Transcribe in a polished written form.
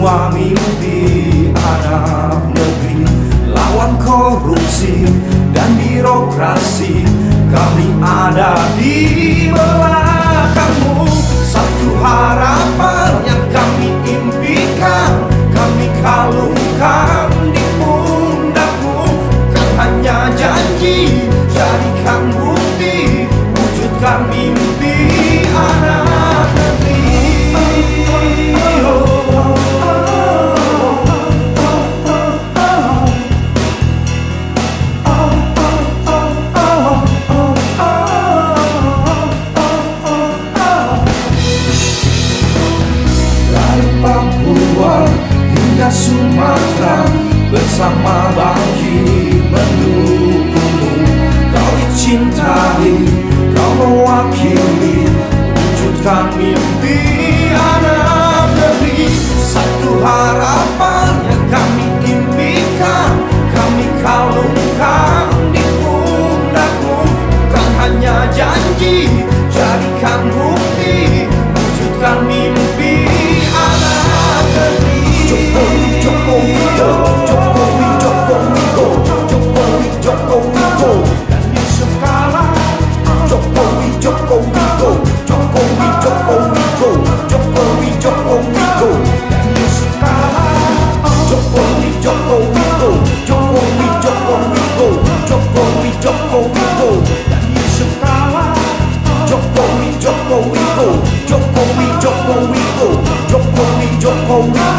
semua mimpi anak negeri. Lawan korupsi dan birokrasi, kami ada di belakangmu. Satu harapan yang kami impikan, kami kalungkan di pundakmu. Kan hanya janji, jadikan bukti, wujudkan mimpi anak negeri. Papua hingga Sumatera, bersama bangkit mendukungmu. Kau dicintai, kau mewakili, wujudkan mimpi anak negeri. Satu harapan yang kami impikan, kami kalungkan di pundakmu. Bukan hanya janji, jadikan bukti, wujudkan mimpi anak negeri. Jokowi, Jokowi, Jokowi, Jokowi, Jokowi, Jokowi, dan Yusuf Kala. Jokowi, Jokowi, Jokowi, Jokowi, Jokowi, Jokowi, dan Yusuf Kala. Jokowi, Jokowi, Jokowi, Jokowi, Jokowi, Jokowi, dan Yusuf Kala. Jokowi, Jokowi, Jokowi, Jokowi, Jokowi, Jokowi.